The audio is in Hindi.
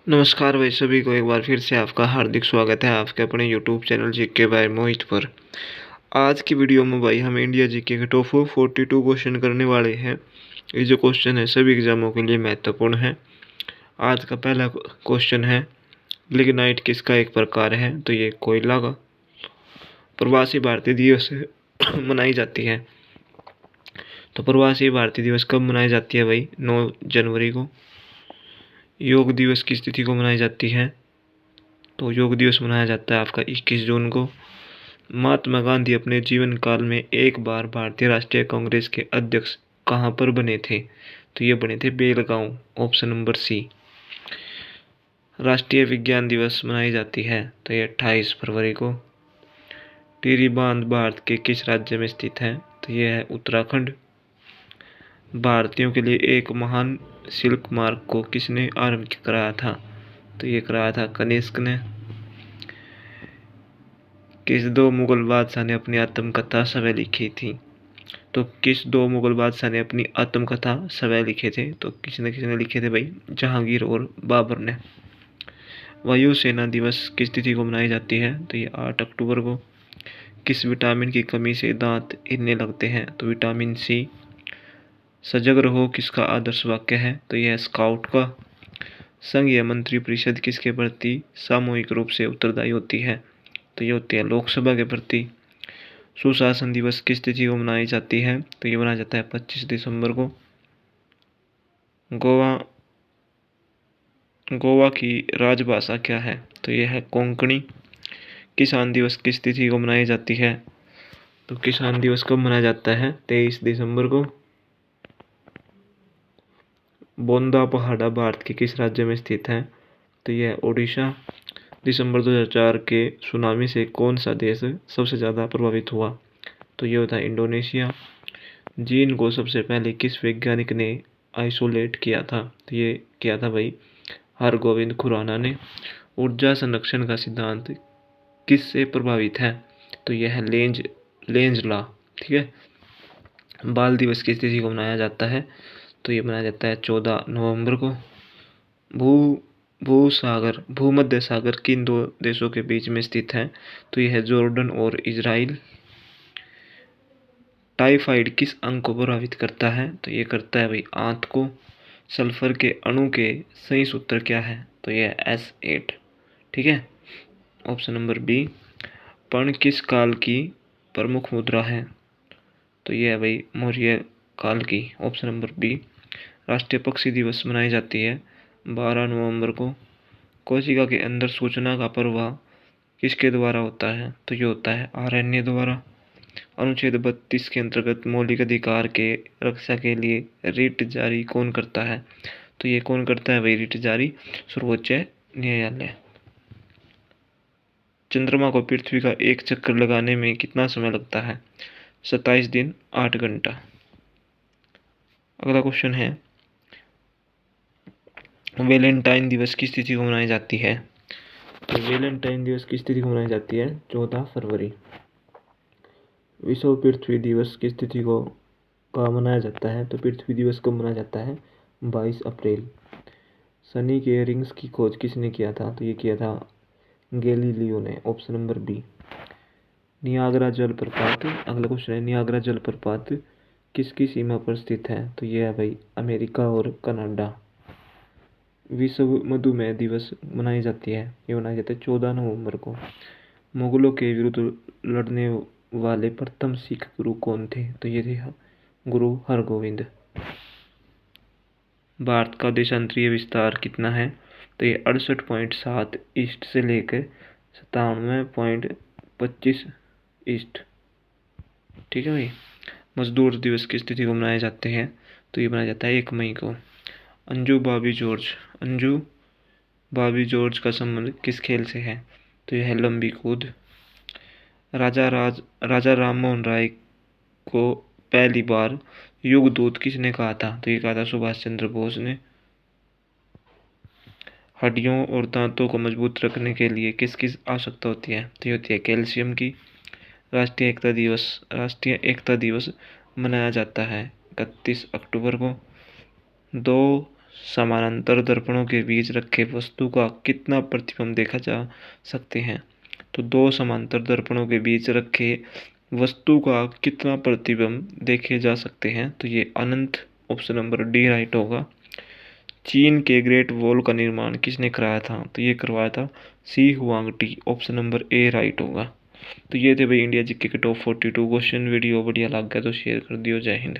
नमस्कार भाई सभी को एक बार फिर से आपका हार्दिक स्वागत है आपके अपने यूट्यूब चैनल जीके बाय मोहित पर। आज की वीडियो में भाई हम इंडिया जीके के टॉप 42 क्वेश्चन करने वाले हैं। ये जो क्वेश्चन है सभी एग्जामों के लिए महत्वपूर्ण है। आज का पहला क्वेश्चन है, लिग्नाइट किसका एक प्रकार है? तो ये कोयला का। प्रवासी भारतीय दिवस मनाई जाती है। तो प्रवासी भारतीय दिवस कब मनाई जाती है भाई? 9 जनवरी को। योग दिवस किस तिथि को मनाई जाती है? तो योग दिवस मनाया जाता है आपका 21 जून को। महात्मा गांधी अपने जीवन काल में एक बार भारतीय राष्ट्रीय कांग्रेस के अध्यक्ष कहाँ पर बने थे? तो ये बने थे बेलगांव, ऑप्शन नंबर सी। राष्ट्रीय विज्ञान दिवस मनाई जाती है तो ये 28 फरवरी को। टिहरी बांध भारत के किस राज्य में स्थित है? तो ये है उत्तराखंड। भारतीयों के लिए एक महान सिल्क मार्ग को किसने आरंभ कराया था? तो ये कराया था कनिष्क ने। किस दो मुगल बादशाह ने अपनी आत्मकथा स्वयं लिखी थी? तो किस दो मुगल बादशाह ने अपनी आत्मकथा स्वयं लिखे थे? तो किसने लिखे थे भाई? जहांगीर और बाबर ने। वायु सेना दिवस किस तिथि को मनाई जाती है? तो ये 8 अक्टूबर को। किस विटामिन की कमी से दांत हिलने लगते हैं? तो विटामिन सी। सजग रहो किसका आदर्श वाक्य है? तो यह स्काउट का। संघीय मंत्री परिषद किसके प्रति सामूहिक रूप से उत्तरदायी होती है? तो ये होती है लोकसभा के प्रति। सुशासन दिवस किस तिथि को मनाई जाती है? तो ये मनाया जाता है 25 दिसंबर को। गोवा गोवा की राजभाषा क्या है? तो ये है कोंकणी। किसान दिवस किस तिथि को मनाई जाती है? तो किसान दिवस कब मनाया जाता है? 23 दिसंबर को। बोंदा पहाड़ा भारत के किस राज्य में स्थित है? तो यह ओडिशा। दिसंबर 2004 के सुनामी से कौन सा देश सबसे ज़्यादा प्रभावित हुआ? तो ये होता है इंडोनेशिया। जीन को सबसे पहले किस वैज्ञानिक ने आइसोलेट किया था? तो ये किया था भाई हरगोविंद खुराना ने। ऊर्जा संरक्षण का सिद्धांत किससे प्रभावित है? तो यह है लेंज लॉ। ठीक है। बाल दिवस किस तिथि को मनाया जाता है? तो ये मनाया जाता है 14 नवंबर को। भू भूमध्य सागर किन दो देशों के बीच में स्थित है? तो यह है जॉर्डन और इजराइल। टाइफाइड किस अंग को प्रभावित करता है? तो ये करता है भाई आंत को। सल्फर के अणु के सही सूत्र क्या है? तो यह S8। ठीक है। Option number B. पर्ण किस काल की प्रमुख मुद्रा है? तो यह है भाई मौर्य काल की। Option number B. राष्ट्रीय पक्षी दिवस मनाई जाती है 12 नवंबर को। कोशिका के अंदर सूचना का प्रवाह किसके द्वारा होता है? तो ये होता है RNA द्वारा। अनुच्छेद 32 के अंतर्गत मौलिक अधिकार के रक्षा के लिए रिट जारी कौन करता है? तो ये कौन करता है भाई रिट जारी? सर्वोच्च न्यायालय। चंद्रमा को पृथ्वी का एक चक्कर लगाने में कितना समय लगता है? 27 दिन 8 घंटा। अगला क्वेश्चन है, वैलेंटाइन दिवस किस तिथि को मनाई जाती है? तो वैलेंटाइन दिवस किस तिथि को मनाई जाती है? 14 फरवरी। विश्व पृथ्वी दिवस किस तिथि को मनाया जाता है? तो पृथ्वी दिवस कब मनाया जाता है? 22 अप्रैल। शनि के रिंग्स की खोज किसने किया था? तो ये किया था गैलीलियो ने। Option number B. नियाग्रा जलप्रपात। अगला क्वेश्चन है, नियाग्रा जलप्रपात किसकी सीमा पर स्थित है? तो ये है भाई अमेरिका और कनाडा। विश्व मधुमेह दिवस मनाई जाती है, ये मनाया जाता है 14 नवंबर को। मुगलों के विरुद्ध लड़ने वाले प्रथम सिख गुरु कौन थे? तो ये थे गुरु हरगोविंद। भारत का देशांतरीय विस्तार कितना है? तो ये 68.7 ईस्ट से लेकर 97.25 ईस्ट। ठीक है भाई। मजदूर दिवस किस तिथि को मनाए जाते हैं? तो ये मनाया जाता है 1 मई को। अंजू बाबी जॉर्ज का संबंध किस खेल से है? तो यह है लंबी कूद। राजा राम मोहन राय को पहली बार युगदूत किसने कहा था? तो ये कहा था सुभाष चंद्र बोस ने। हड्डियों और दांतों को मजबूत रखने के लिए किस किस आवश्यकता होती है? तो ये होती है कैल्शियम की। राष्ट्रीय एकता दिवस मनाया जाता है 31 अक्टूबर को। दो समानांतर दर्पणों के बीच रखे वस्तु का कितना प्रतिबिंब देखा जा सकते हैं। तो दो समांतर दर्पणों के बीच रखे वस्तु का कितना प्रतिबिंब देखे जा सकते हैं, तो ये अनंत, ऑप्शन नंबर डी राइट होगा। चीन के ग्रेट वॉल का निर्माण किसने कराया था, तो ये करवाया था सी हुआंगटी, ऑप्शन नंबर ए राइट होगा। तो ये थे भाई इंडिया जीके के टॉप 42 क्वेश्चन। वीडियो बढ़िया लग गया तो शेयर कर दियो। जय हिंद।